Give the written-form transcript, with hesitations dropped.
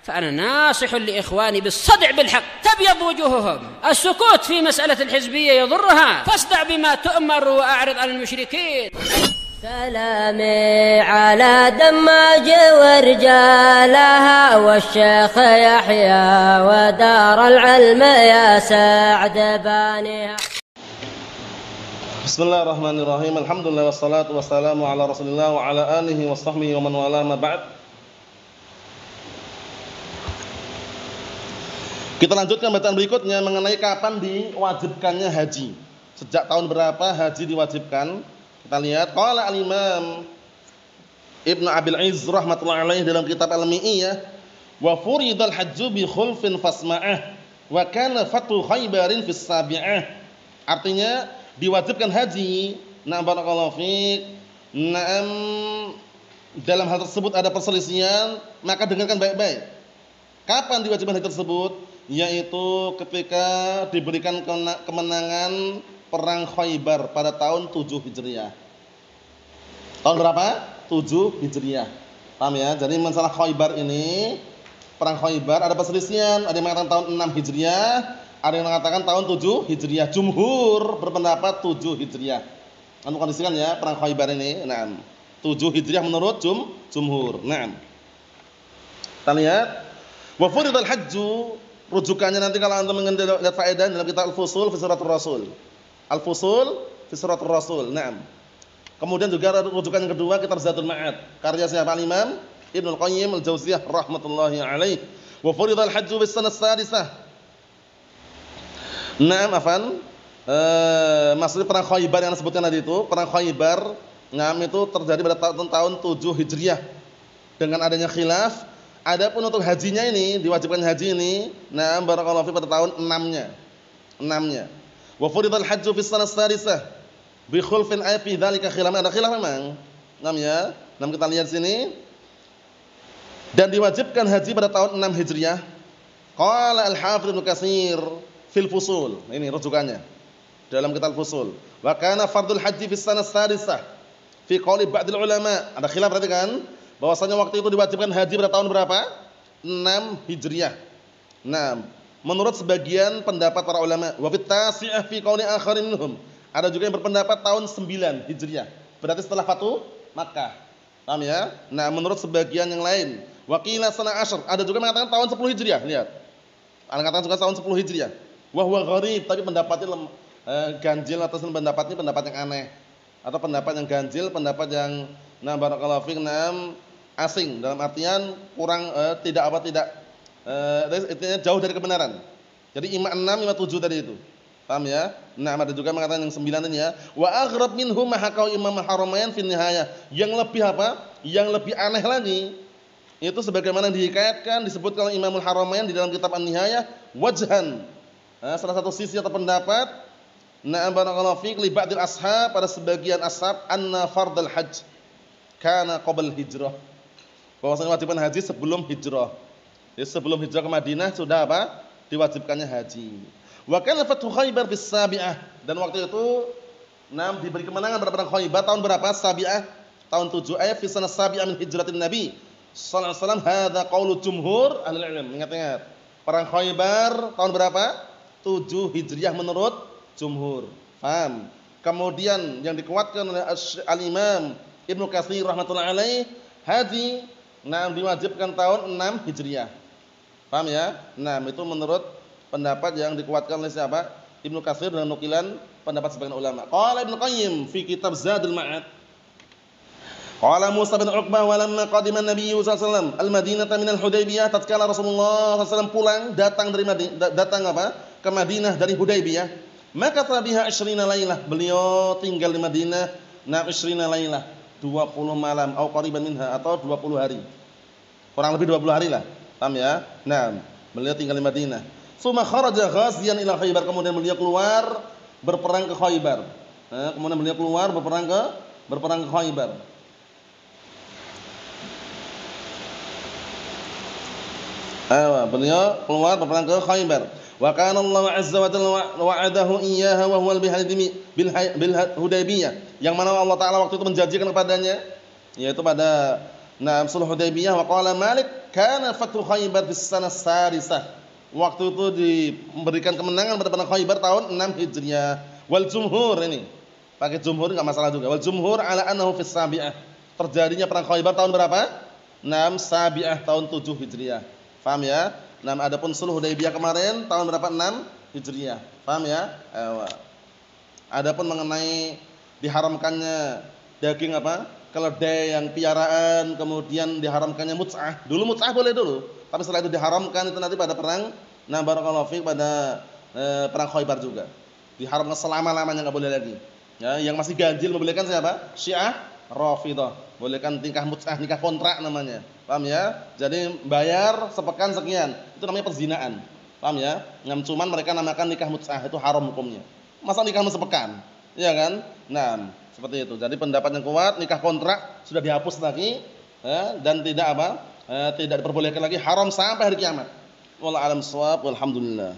فأنا ناصح لإخواني بالصدع بالحق تبيض وجوههم. السكوت في مسألة الحزبية يضرها، فاصدع بما تؤمر وأعرض عن المشركين. سلامي على دماج ورجالها والشيخ يحيى ودار العلم يا سعد بانيها. Bismillahirrahmanirrahim. Alhamdulillah wassalatu wassalamu ala Rasulillah wa ala alihi wa sahbihi wa man wala ma ba'd. Kita lanjutkan bacaan berikutnya mengenai kapan diwajibkannya haji. Sejak tahun berapa haji diwajibkan? Kita lihat qala al-Imam Ibnu Abil Izz rahimatullah alaihi dalam kitab Al-Mi'iyah, wa furidal hajju bi khulfin fasma'ah wa kana fatu Khaybarin fis sabi'ah. Artinya diwajibkan haji, na'am barakallahu fiik. Na'am, dalam hal tersebut ada perselisihan, maka dengarkan baik-baik. Kapan diwajibkan haji tersebut? Yaitu ketika diberikan kemenangan perang Khaybar pada tahun 7 Hijriah. Tahun berapa? 7 Hijriah. Paham ya? Jadi masalah Khaybar ini, perang Khaybar ada perselisihan, ada yang mengatakan tahun 6 Hijriah, ada yang mengatakan tahun 7 Hijriah. Jumhur berpendapat 7 Hijriah. Anu kondisikan ya, perang Khaybar ini. Nah, 7 Hijriah menurut jumhur. Nah, kita lihat. Wa furidal hajju, rujukannya nanti kalau antum ingin lihat faedah dalam kitab Al-Fusul fi Siratul Rasul. Al-Fusul fi Siratul Rasul. Nah, kemudian juga rujukan yang kedua kitab Zadul Ma'ad. Karya siapa? Al-Imam Ibnu Al-Qayyim Al-Jauziyah rahmatullahi alaihi. Wa furidal hajju bis sanah sadisah. Naam, afan. Maksudnya perang Khaybar yang disebutkan tadi itu, perang Khaybar, naam, itu terjadi pada tahun 7 Hijriah. Dengan adanya khilaf, adapun untuk hajinya ini, diwajibkan haji ini, naam barakallahu fi pada tahun 6-nya. Wa furidal hajju fis sanah sadisah bi khulfin ay fi dzalika khilaf. Ada khilaf memang. Naam ya. Naam, kita lihat sini. Dan diwajibkan haji pada tahun 6 Hijriah. Qala al-Hafidz Ibnu Katsir fil Fusul. Ini rujukannya dalam kitab Fusul. Wa kana fardul haji fis sanah sadisah fi qouli ba'dil ulama. Ada khilaf berarti kan? Bahwasanya waktu itu diwajibkan haji pada tahun berapa? 6 Hijriah. Nah, menurut sebagian pendapat para ulama, wa fit tasi'ah fi qouli akharin minhum. Ada juga yang berpendapat tahun 9 Hijriah. Berarti setelah Fatu Makkah. Paham ya? Nah, menurut sebagian yang lain, wa qila sana asyr. Ada juga mengatakan tahun 10 Hijriah. Lihat. Ada mengatakan juga tahun 10 Hijriah. Wa huwa gharib, tapi pendapatnya ganjil atau pendapat ini pendapat yang aneh. Atau pendapat yang ganjil, pendapat yang barakallahu fiik asing, dalam artian kurang tidak jauh dari kebenaran. Jadi 56, 57 tadi itu. Paham ya? Nah, ada juga mengatakan yang 9 ini ya. Wa aghrab minhum ma haqau Imam Al-Haramain fi Nihayah. Yang lebih apa? Yang lebih aneh lagi, itu sebagaimana dihikayatkan disebutkan oleh Imam Al-Haramain di dalam kitab An-Nihayah, wajhan. Salah satu sisi atau pendapat, na'am barakallahu fiik, li ba'dil ashab, pada sebagian ashab, anna fardal hajj kana qabl hijrah. Bahwasanya wajibkan haji sebelum hijrah. Jadi sebelum hijrah ke Madinah sudah apa? Diwajibkannya haji. Wa kana fatu Khaybar bis sabi'ah, dan waktu itu diberi kemenangan pada perang Khaybar tahun berapa? Sabi'ah, tahun 7 ayat fi sanah sabi'ah min hijratin Nabi sallallahu alaihi wasallam. Hadza qaulu jumhur ahli ilm. Ingat-ingat. Perang Khaybar tahun berapa? 7 Hijriah menurut jumhur. Paham? Kemudian yang dikuatkan oleh Al-Imam Ibnu Katsir rahmatullahi alaihi, haji diwajibkan tahun 6 Hijriah. Paham ya? Nah, itu menurut pendapat yang dikuatkan oleh siapa? Ibnu Katsir dengan nukilan pendapat sebagian ulama. Qala Ibnu Qayyim fi kitab Zadul Ma'ad. Qala Musa bin Uqbah wa lamma qadima an-nabiy sallallahu alaihi wasallam al-Madinah min al-Hudaybiyah, tatkala Rasulullah sallallahu alaihi wasallam pulang datang dari ke Madinah dari Hudaybiyah, maka tabiha 20 lailah, beliau tinggal di Madinah 20 lailah, 20 malam atau qariban minha, atau 20 hari. Kurang lebih 20 hari lah. Paham ya? Nah, beliau tinggal di Madinah. Suma kharaja ghaziyan ila Khaybar, kemudian beliau keluar berperang ke Khaybar. Kemudian beliau keluar berperang ke Khaybar. Beliau keluar berperang ke Khaybar. Wa kana Allah azza wa jalla wa'adahu iyyaha wa huwa bil Hudaybiyah, yang mana Allah taala waktu itu menjanjikan kepadanya, yaitu pada sulh Hudaybiyah. Wa qala Malik kana fathu Khaybar bis sanah sadisah. Waktu itu diberikan kemenangan pada perang Khaybar tahun 6 Hijriah. Wal jumhur ini. Pakai jumhur enggak masalah juga. Wal jumhur ala annahu fis sabi'ah. Terjadinya perang Khaybar tahun berapa? 6 Sabi'ah tahun 7 Hijriah. Paham ya? Nah, adapun sulh Hudaybiyah kemarin tahun berapa? 6 Hijriah. Paham ya? Adapun mengenai diharamkannya daging apa? Keledai yang piaraan, kemudian diharamkannya mut'ah. Dulu mut'ah boleh dulu, tapi setelah itu diharamkan itu nanti pada perang barakallahu fiik pada perang Khaybar juga. Diharamkan selama-lamanya enggak boleh lagi. Ya, yang masih ganjil membolehkan siapa? Syiah Rafidhah. Bolehkan nikah mut'ah, nikah kontrak namanya. Paham ya? Jadi bayar sepekan sekian. Itu namanya perzinaan. Paham ya? Cuman mereka namakan nikah mut'ah, itu haram hukumnya. Masa nikah sepekan? Iya kan? Nah, seperti itu. Jadi pendapat yang kuat, nikah kontrak sudah dihapus lagi, ya, dan tidak apa? Tidak diperbolehkan lagi, haram sampai hari kiamat. Wallahu a'lam shawab, walhamdulillah.